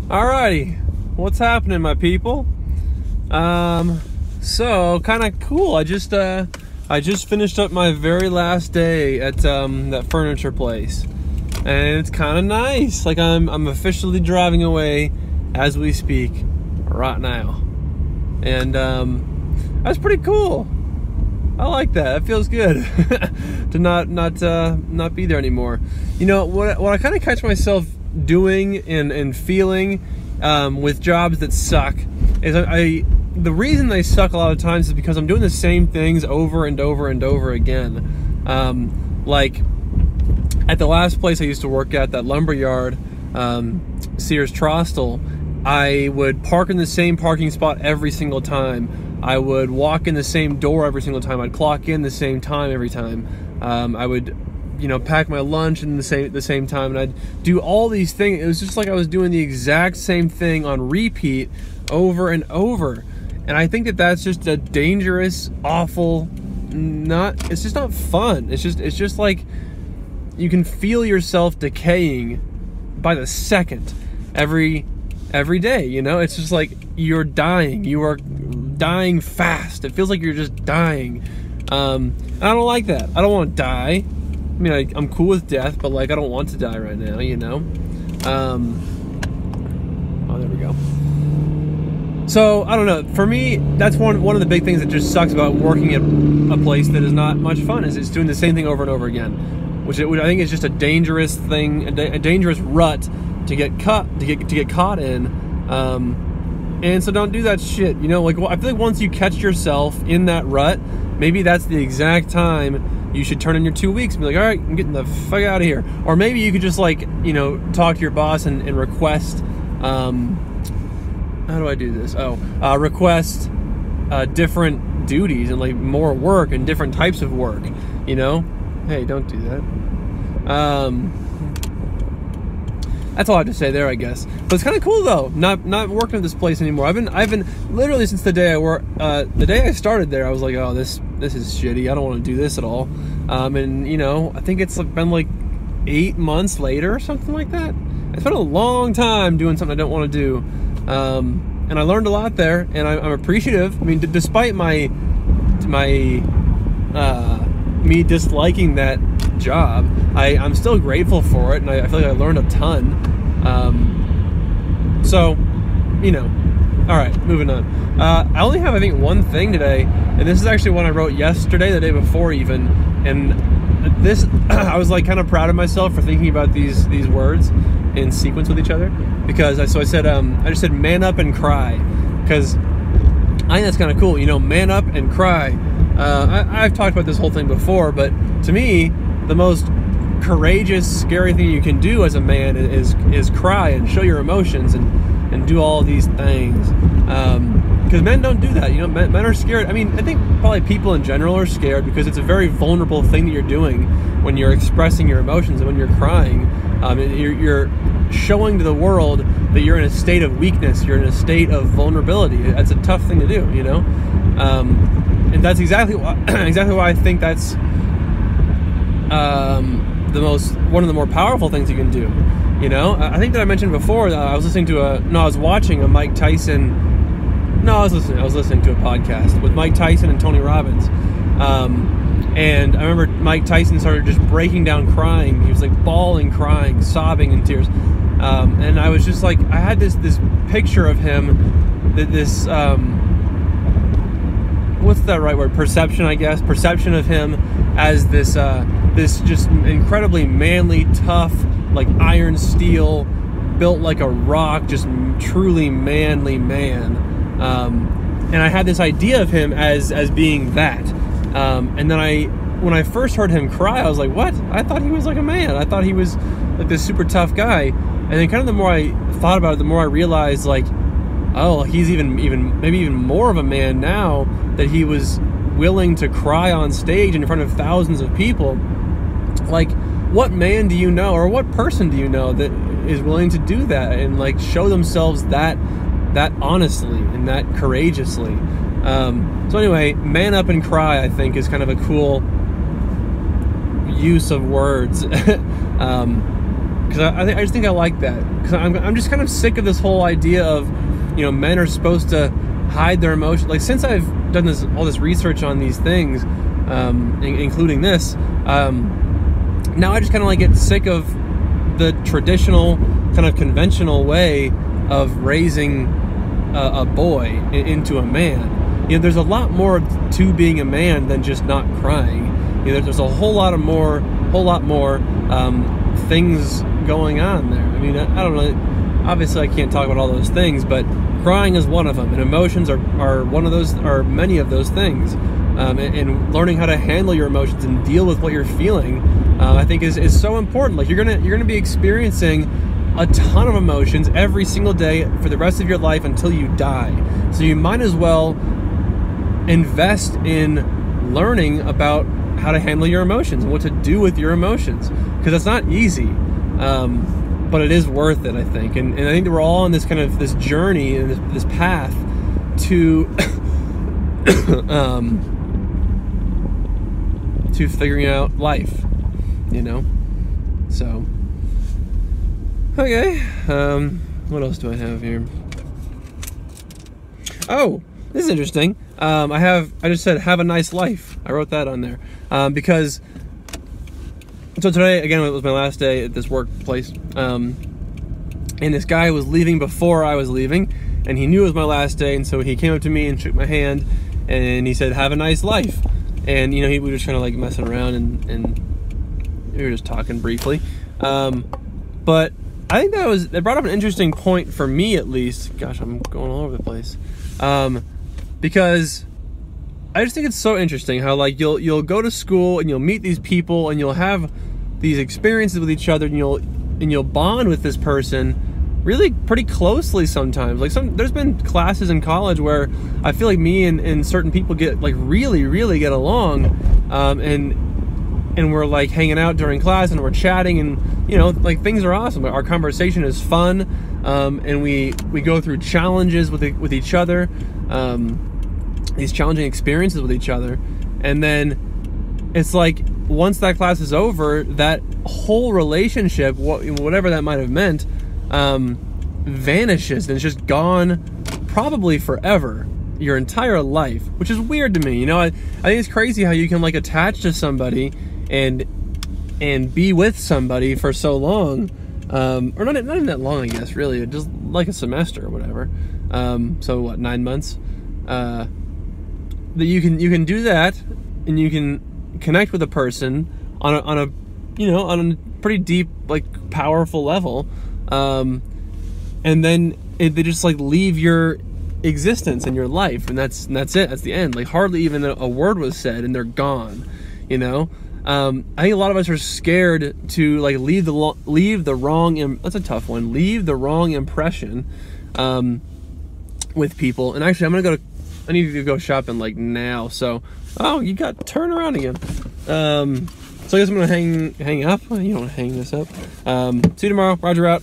Alrighty, what's happening, my people? So kind of cool. I just finished up my very last day at that furniture place, and it's kind of nice. Like I'm officially driving away as we speak right now, and that's pretty cool. I like that. It feels good to not be there anymore. You know what I kind of catch myself doing and feeling with jobs that suck is the reason they suck a lot of times is because I'm doing the same things over and over and over again. Like at the last place I used to work at, that lumber yard, Sears Trostel, I would park in the same parking spot every single time. I would walk in the same door every single time. I'd clock in the same time every time. I would, pack my lunch in the same time, and I'd do all these things. It was just like I was doing the exact same thing on repeat over and over. And I think that that's just a dangerous, awful, it's just not fun. It's just like you can feel yourself decaying by the second every day, It's just like you're dying. You are dying fast. It feels like you're just dying. And I don't like that. I don't want to die. I mean, I'm cool with death, but like I don't want to die right now, oh, there we go. So I don't know. For me, that's one of the big things that just sucks about working at a place that is not much fun. Is it's doing the same thing over and over again, which I think is just a dangerous thing, a dangerous rut to get caught in. And so don't do that shit. Like I feel like once you catch yourself in that rut, maybe that's the exact time you should turn in your 2 weeks and be like, all right, I'm getting the fuck out of here. Or maybe you could just like, talk to your boss and request, how do I do this? Request different duties and like more work and different types of work, Hey, don't do that. That's all I have to say there, I guess. But it's kind of cool though, not working at this place anymore. I've been literally since the day the day I started there, I was like, oh, this is shitty. I don't want to do this at all. And I think it's been like 8 months later or something like that. I spent a long time doing something I don't want to do, and I learned a lot there, and I'm appreciative. I mean, despite my me disliking that job, I'm still grateful for it, and I feel like I learned a ton. So, all right, moving on. I only have, I think, one thing today, and this is actually one I wrote yesterday, the day before even, and this, I was like kind of proud of myself for thinking about these words in sequence with each other, because I said, I just said man up and cry, because I think that's kind of cool, man up and cry. I've talked about this whole thing before, but to me, the most courageous, scary thing you can do as a man is cry and show your emotions and do all these things. Because men don't do that. Men are scared. I mean, I think probably people in general are scared because it's a very vulnerable thing that you're doing when you're expressing your emotions and when you're crying. You're showing to the world that you're in a state of weakness. You're in a state of vulnerability. That's a tough thing to do, and that's exactly why I think that's one of the more powerful things you can do. I think that I mentioned before that I was listening to I was watching a Mike Tyson. I was listening to a podcast with Mike Tyson and Tony Robbins. And I remember Mike Tyson started just breaking down crying. He was like bawling, crying, sobbing in tears. And I was just like, I had this picture of him, this what's that right word? Perception, I guess. Perception of him as this just incredibly manly, tough, like iron steel, built like a rock, just truly manly man. And I had this idea of him as being that. And then when I first heard him cry, I was like, what? I thought he was like a man. I thought he was like this super tough guy. And then kind of the more I thought about it, the more I realized like, oh, he's maybe even more of a man now that he was willing to cry on stage in front of thousands of people. Like, what man do you know, or what person do you know that is willing to do that and like show themselves that honestly and that courageously? So anyway, man up and cry, I think, is kind of a cool use of words. because I just think I like that, because I'm just kind of sick of this whole idea of, you know, men are supposed to hide their emotions. Like, since I've done all this research on these things, including this, now I just kind of like get sick of the traditional kind of conventional way of raising a boy into a man. You know, there's a lot more to being a man than just not crying. You know, there's a whole lot more things going on there. I mean, I don't know. Obviously, I can't talk about all those things, but crying is one of them, and emotions are one of those, are many of those things. And learning how to handle your emotions and deal with what you're feeling, I think is so important. Like, you're gonna be experiencing a ton of emotions every single day for the rest of your life until you die. So you might as well invest in learning about how to handle your emotions and what to do with your emotions, because it's not easy, but it is worth it, I think. And I think that we're all on this kind of this journey and this path to to figuring out life, you know. So okay, what else do I have here? Oh, this is interesting. I just said, have a nice life. I wrote that on there, because, so today, again, it was my last day at this workplace, and this guy was leaving before I was leaving, and he knew it was my last day, and so he came up to me and shook my hand, and he said, have a nice life. And, you know, we were just kind of like messing around, and we were just talking briefly, but I think that brought up an interesting point for me, at least. Gosh, I'm going all over the place. Because I just think it's so interesting how, like, you'll go to school and you'll meet these people and you'll have these experiences with each other, and you'll bond with this person really pretty closely sometimes. Like, there's been classes in college where I feel like me and certain people get, like, really get along, and we're like hanging out during class and we're chatting, and, you know, like, things are awesome. Our conversation is fun, and we go through challenges with each other, these challenging experiences with each other, and then it's like, once that class is over, that whole relationship, whatever that might have meant, vanishes, and it's just gone, probably forever, your entire life, which is weird to me. You know, I think it's crazy how you can, like, attach to somebody and be with somebody for so long, or not even that long, I guess, really, just like a semester or whatever. So what, 9 months? That you can do that, and you can connect with a person on a you know, on a pretty deep, like, powerful level, and then they just, like, leave your existence and your life, and that's it. That's the end. Like, hardly even a word was said, and they're gone. You know. I think a lot of us are scared to, like, leave the wrong. That's a tough one. Leave the wrong impression with people. And actually, I need to go shopping, like, now. So, oh, you got turn around again. So I guess I'm gonna hang up. You don't hang this up. See you tomorrow. Roger out.